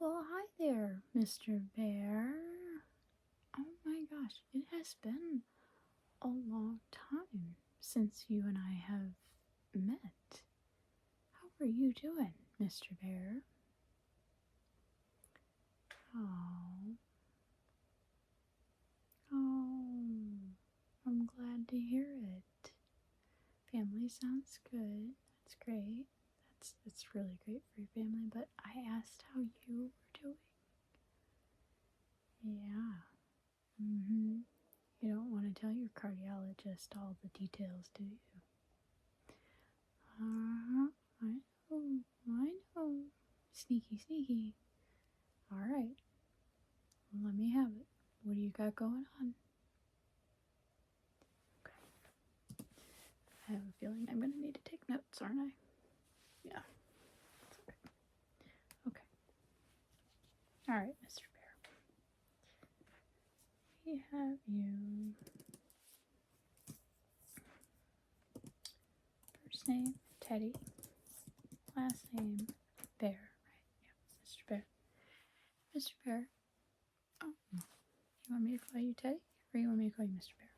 Well, hi there, Mr. Bear. Oh my gosh, it has been a long time since you and I have met. How are you doing, Mr. Bear? Oh, oh, I'm glad to hear it. Family sounds good. That's great. That's really great for your family, but I asked how you were doing. Yeah. Mm-hmm. You don't want to tell your cardiologist all the details, do you? Uh-huh. I know. I know. Sneaky, sneaky. All right. Let me have it. What do you got going on? Okay. I have a feeling I'm going to need to take notes, aren't I? Yeah. Okay. Okay. All right, Mr. Bear. We have you. First name, Teddy. Last name, Bear. Right? Yeah, Mr. Bear. Mr. Bear. Oh, you want me to call you Teddy? Or you want me to call you Mr. Bear?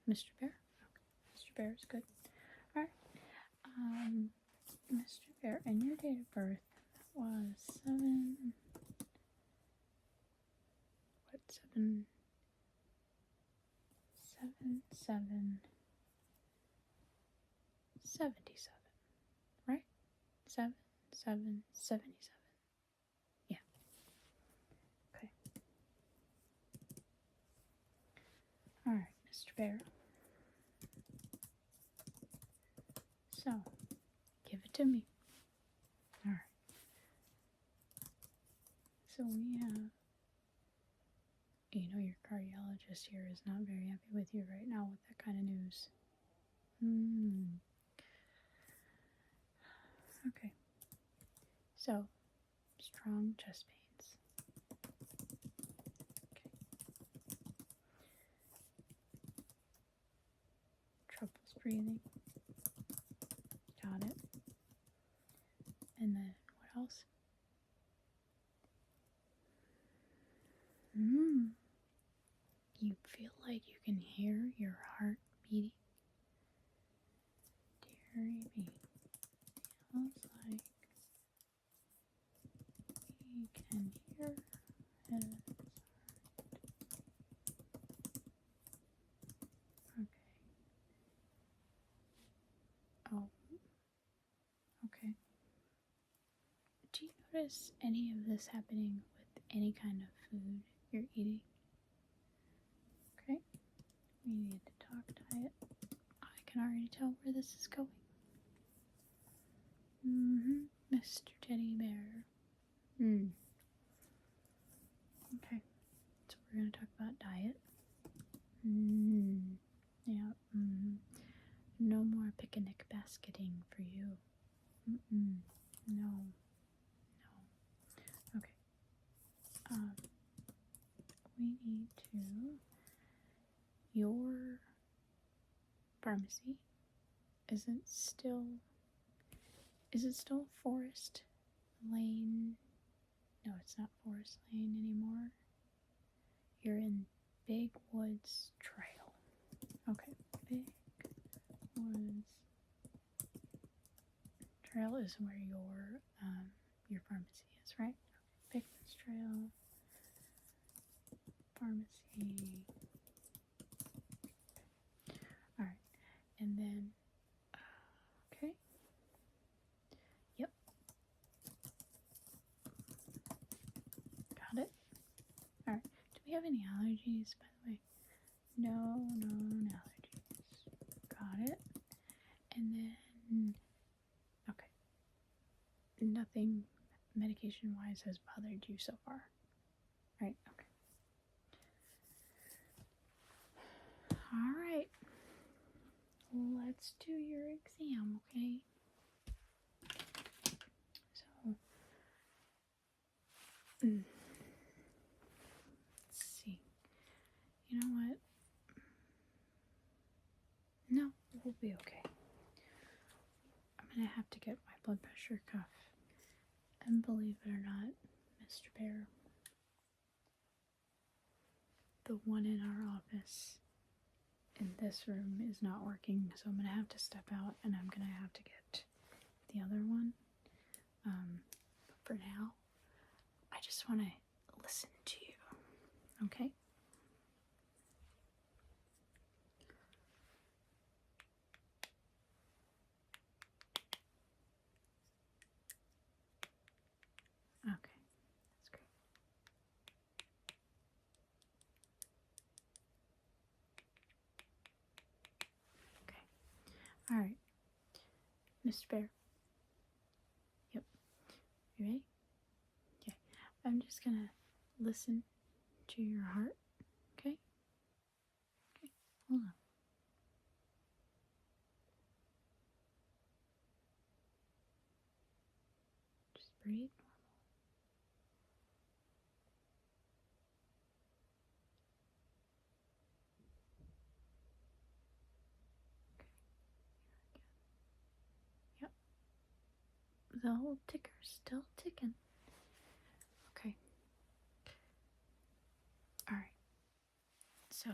Mr. Bear? Okay. Mr. Bear is good. Alright. Mr. Bear, and your date of birth was 7777, right? 7777. Yeah. Okay. Alright, Mr. Bear. So, give it to me. Alright. So we have, your cardiologist here is not very happy with you right now with that kind of news. Okay. So, strong chest pains. Okay. Troubles breathing. Got it. And then what else? You feel like you can hear your heart beating. Deary me. Feels like we can hear his heart. Okay. Oh. Okay. Do you notice any of this happening with any kind of food you're eating? Okay. We need to talk diet. I can already tell where this is going. Mr. Teddy Bear. Okay. So we're going to talk about diet. Yeah. No more picnic basketing for you. No. Okay. We need to. Your pharmacy is it still Forest Lane? No, it's not Forest Lane anymore. You're in Big Woods Trail. Okay, Big Woods Trail is where your pharmacy is, right? Big Woods Trail Pharmacy. All right, and then okay. Yep. Got it. All right. Do we have any allergies, by the way? No allergies. Got it. And then, okay. Nothing medication-wise has bothered you so far. Right? Okay. All right. Let's do your exam, okay? So, let's see. You know what? No, we'll be okay. I'm gonna have to get my blood pressure cuff. And believe it or not, Mr. Bear. The one in our office in this room is not working, so I'm going to have to step out and I'm going to have to get the other one. But for now, I just want to listen to you, okay? Okay, that's great. Okay, alright. Mr. Bear. Yep. You ready? Okay. I'm just gonna listen to your heart, okay? Okay, hold on. Just breathe. Yep. The whole ticker's still ticking. Okay. Alright. So,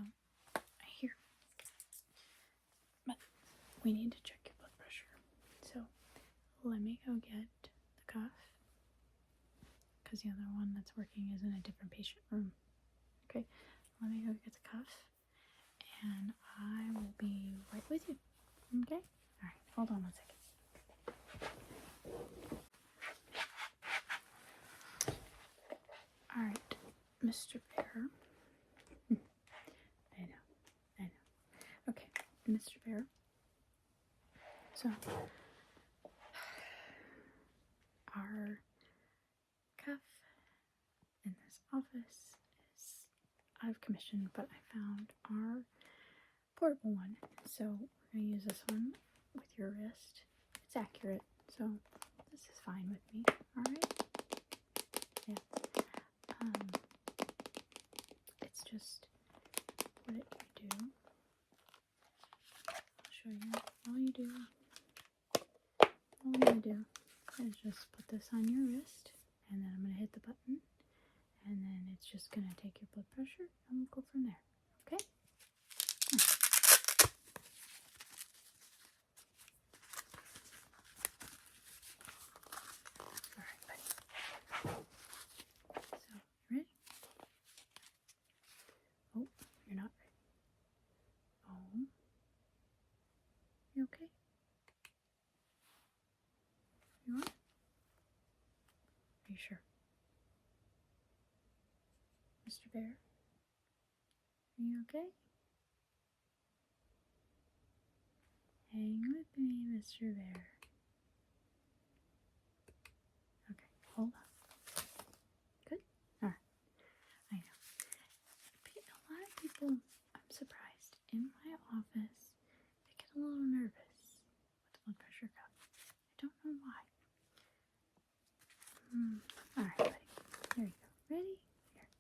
I hear. But we need to check your blood pressure. So, let me go get the cuff. Because the other one that's working is in a different patient room. Okay. Let me go get the cuff. And I will be right with you. Okay? Alright. Hold on one second. Alright, Mr. Bear. I know. Okay, Mr. Bear. So, our cuff in this office is out of commission, but I found our portable one. So, we're going to use this one with your wrist. It's accurate, so this is fine with me. Alright? Yeah. It's just what you do. I'll show you. All you do is just put this on your wrist, and then I'm going to hit the button, and then it's just going to take your blood pressure, and we'll go from there. Okay? Alright, buddy. So, you ready? Oh, you're not ready. Oh. You okay? You are? Are you sure? Mr. Bear? Are you okay? Hang with me, Mr. Bear. Okay, hold on. Good? Alright. I know. A lot of people, I'm surprised, in my office, they get a little nervous with the blood pressure cuff. I don't know why. Alright, buddy. There you go. Ready? Here.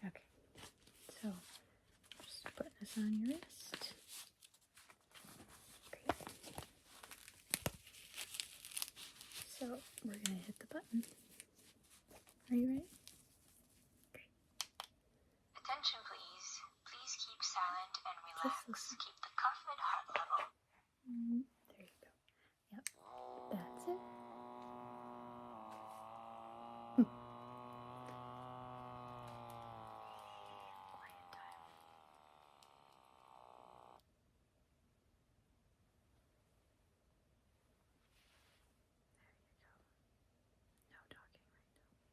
Okay. So, just put this on your wrist. Okay. So, we're going to hit the button. Are you ready? Great. Attention, please. Please keep silent and relax. Keep the cuff at heart level. There you go. Yep. That's it. Quiet time. No talking right now.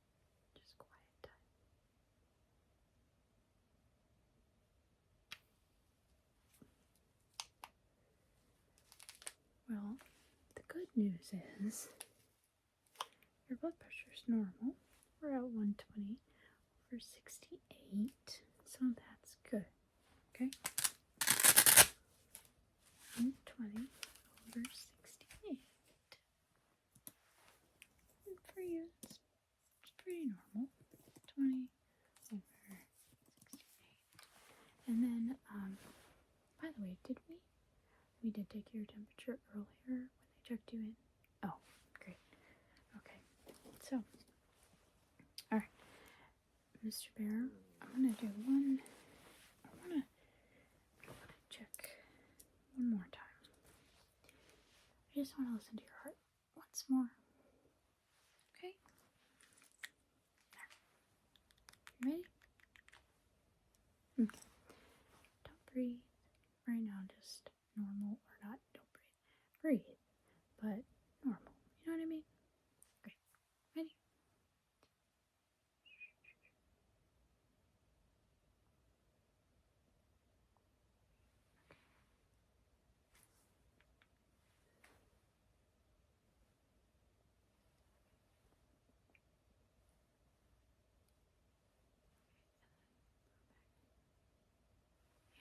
Just quiet time. Well, the good news is your blood pressure is normal. We're at 120 over 68, so that's good. Okay? 120 over 68. And for you, it's pretty normal. 20 over 68. And then, by the way, we did take your temperature earlier when they checked you in? Oh, great. Okay. So, Mr. Bear, I'm gonna do one. I wanna check one more time. I just wanna listen to your heart once more. Okay? You ready? Okay. Don't breathe right now, just normal or not. Don't breathe. Breathe, but normal. You know what I mean? Okay. Ready?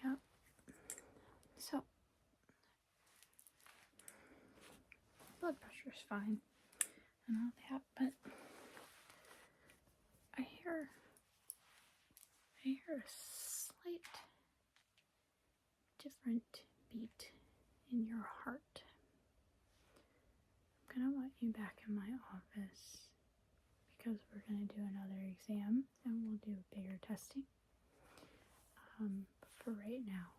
Yep. So, blood pressure's fine and all that, but I hear a slight different beat in your heart. I'm gonna want you back in my office because we're gonna do another exam and we'll do bigger testing. But for right now,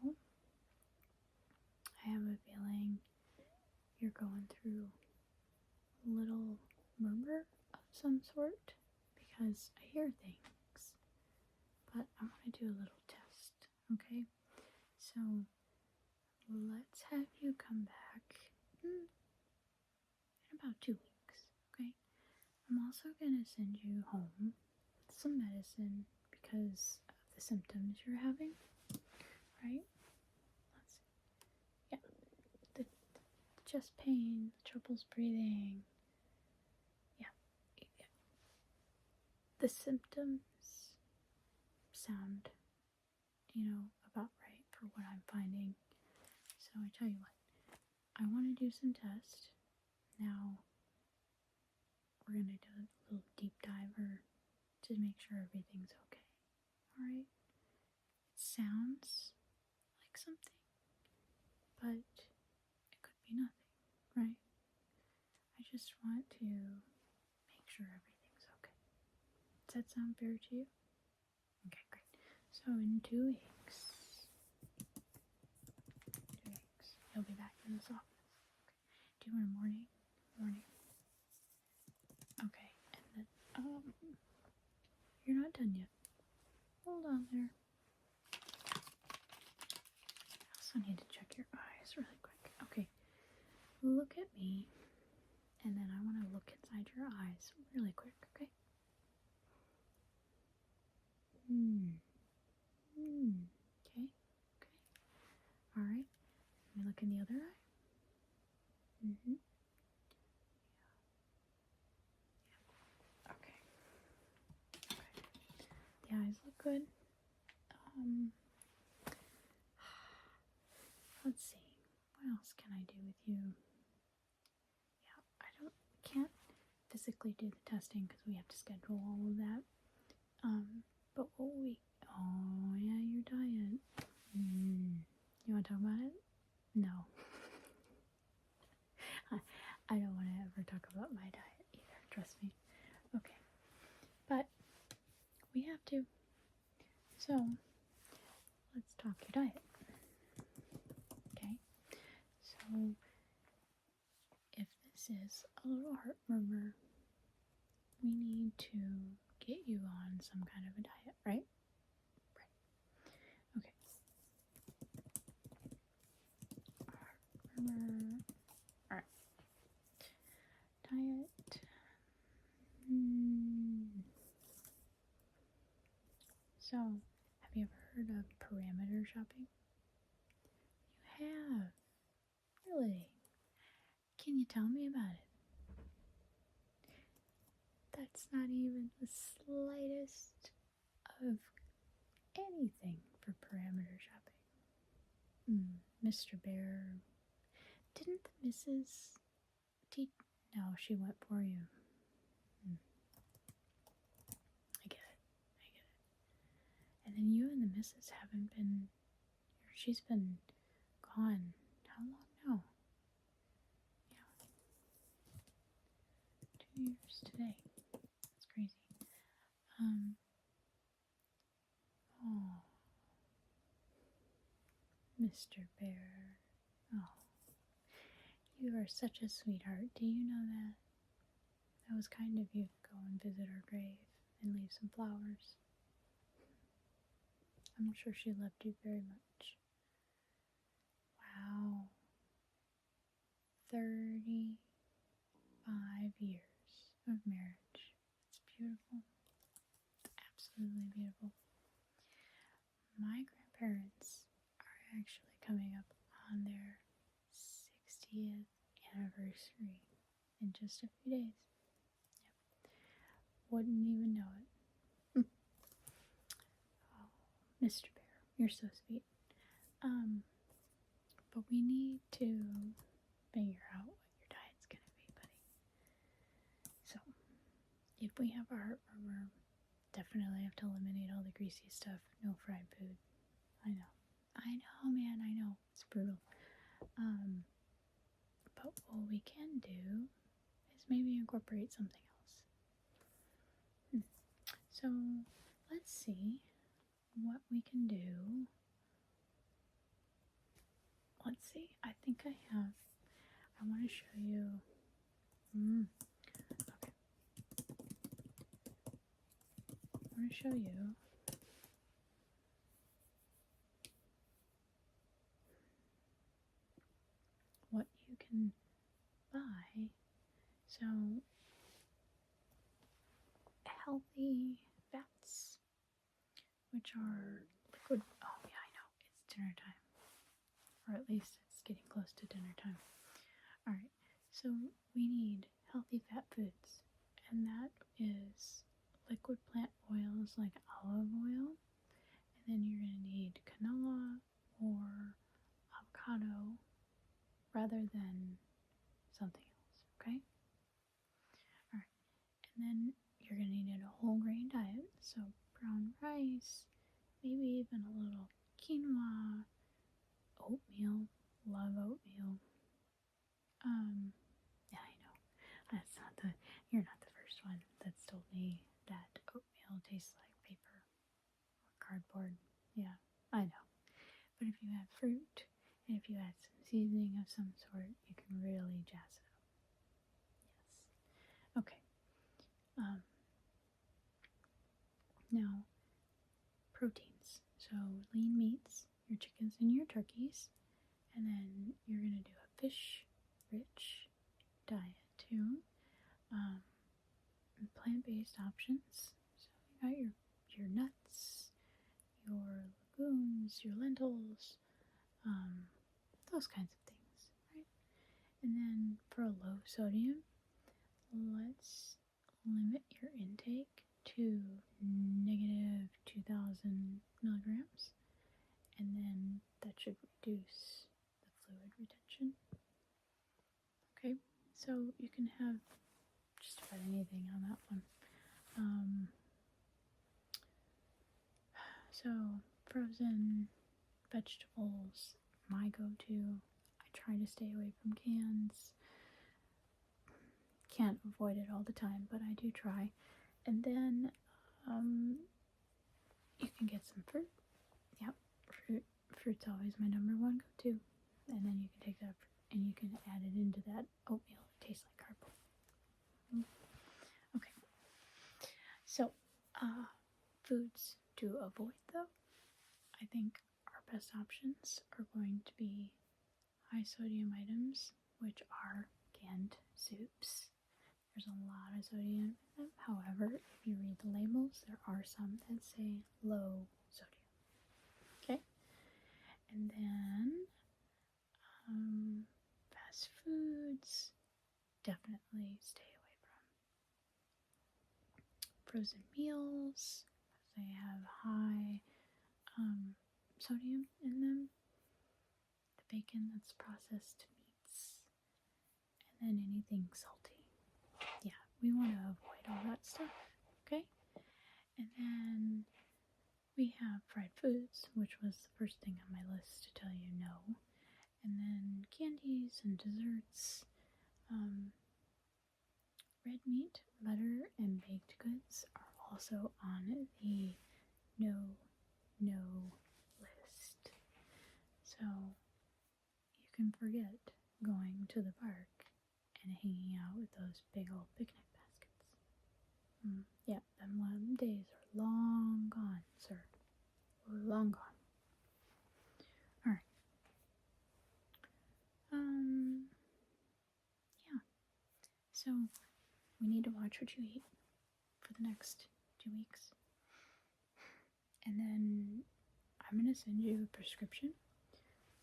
I have a feeling you're going through a little murmur of some sort because I hear things. But I want to do a little test, okay? So let's have you come back in about 2 weeks, okay? I'm also going to send you home with some medicine because of the symptoms you're having, right? Yeah, the chest pain, troubles breathing. Yeah. The symptoms sound, about right for what I'm finding. So I tell you what, I want to do some tests. Now, we're going to do a little deep diver to make sure everything's okay. Alright? It sounds like something, but it could be nothing, right? I just want to make sure everything's okay. Does that sound fair to you? Okay, great. So in 2 weeks, you'll be back in this office. Okay. Do you want a morning? Morning. Okay, and then, you're not done yet. Hold on there. I also need to check your eyes really quick. Okay, look at me, and then I want to look inside your eyes really quick, okay? Okay. Alright. Let me look in the other eye. Yeah. Okay. The eyes look good. Let's see. What else can I do with you? Yeah, can't physically do the testing because we have to schedule all of that. But oh yeah, your diet. You want to talk about it? No. I don't want to ever talk about my diet either, trust me. Okay. But we have to. So, let's talk your diet. Okay? So, if this is a little heart murmur, we need to get you on some kind of a diet, right? Right. Okay. Heart murmur. Alright. Diet. So, have you ever heard of parameter shopping? You have? Really? Can you tell me about it? That's not even the slightest of anything for parameter shopping. Mr. Bear. Didn't the Mrs. No, she went for you. I get it. And then you and the Mrs. haven't been. She's been gone. How long now? Yeah. 2 years today. That's crazy. Mr. Bear. Oh, you are such a sweetheart. Do you know that? That was kind of you to go and visit her grave and leave some flowers. I'm sure she loved you very much. Wow. 35 years of marriage. It's beautiful. Absolutely beautiful. My grandparents are actually coming up on their 60th anniversary in just a few days. Yep. Wouldn't even know it. Oh, Mr. Bear, you're so sweet. But we need to figure out what your diet's gonna be, buddy. So, if we have a heartburn, definitely have to eliminate all the greasy stuff. No fried food. I know, man. I know it's brutal. But what we can do is maybe incorporate something else. So let's see what we can do. Let's see. I think I have. I want to show you. Okay. I want to show you what you can buy. So, healthy fats, which are liquid. Oh, yeah, I know. It's dinner time. Or at least it's getting close to dinner time. Alright, so we need healthy fat foods. And that is liquid plant oils like olive oil. And then you're going to need canola or avocado rather than something else, okay? Alright, and then you're going to need a whole grain diet, so brown rice, maybe even a little quinoa, oatmeal, love oatmeal. Yeah, I know. You're not the first one that's told me that oatmeal tastes like paper or cardboard. Yeah, I know. But if you add fruit and if you add some seasoning of some sort, you can really jazz it up. Yes. Okay. Now, proteins. So lean meats, your chickens and your turkeys, and then you're going to do a fish-rich diet too. Plant-based options. So you got your nuts, your legumes, your lentils, those kinds of things, right? And then for a low sodium, let's limit your intake to negative 2,000 milligrams, and then that should reduce the fluid retention. Okay, so you can have just about anything on that one. So frozen vegetables, my go-to. I try to stay away from cans. Can't avoid it all the time, but I do try. And then you can get some fruit. Yep, fruit's always my number one go-to. And then you can take that and you can add it into that oatmeal. It tastes like cardboard. Okay. So, foods to avoid though, I think our best options are going to be high sodium items, which are canned soups. There's a lot of sodium in them. However, if you read the labels, there are some that say low sodium. Okay? And then fast foods, definitely stay away from. Frozen meals, they have high sodium in them. The bacon that's processed meats, and then anything salty. Yeah, we want to avoid all that stuff, okay? And then we have fried foods, which was the first thing on my list to tell you no. And then candies and desserts, red meat, butter, and baked goods are also on the no list. So you can forget going to the park and hanging out with those big old picnic baskets. Yeah, them days are long gone, sir. Long gone. Alright. Yeah. So we need to watch what you eat for the next 2 weeks. And then I'm going to send you a prescription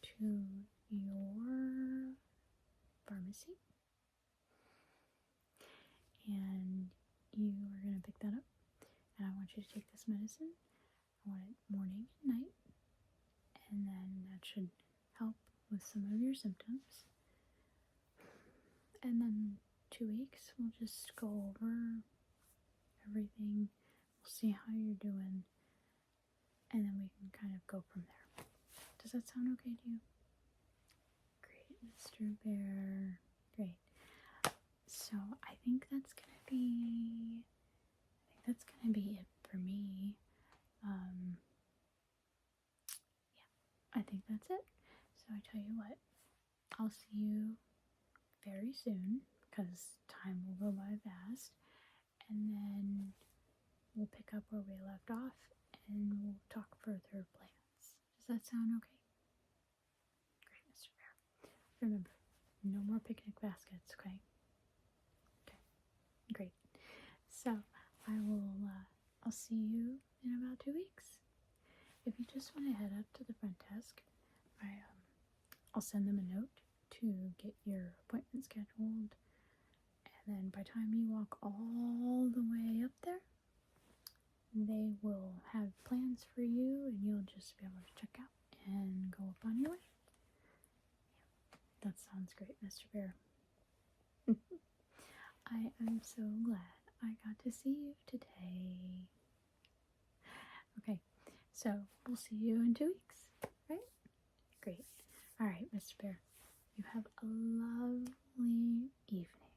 to your pharmacy. And you are going to pick that up. And I want you to take this medicine. I want it morning and night. And then that should help with some of your symptoms. And then 2 weeks, we'll just go over everything. We'll see how you're doing. And then we can kind of go from there. Does that sound okay to you? Great, Mr. Bear. Great. So I think that's gonna be it for me. Yeah, I think that's it. So I tell you what, I'll see you very soon because time will go by fast, and then we'll pick up where we left off and we'll talk further plans. Does that sound okay? Great, Mr. Bear. Remember, no more picnic baskets, okay? Okay, great. So I'll see you in about 2 weeks. If you just want to head up to the front desk, I'll send them a note to get your appointment scheduled, and then by the time you walk all the way up there, they will have plans for you, and you'll just be able to check out and go up on your way. Yeah, that sounds great, Mr. Bear. I am so glad I got to see you today. Okay, so we'll see you in 2 weeks, right? Great. All right, Mr. Bear, you have a lovely evening.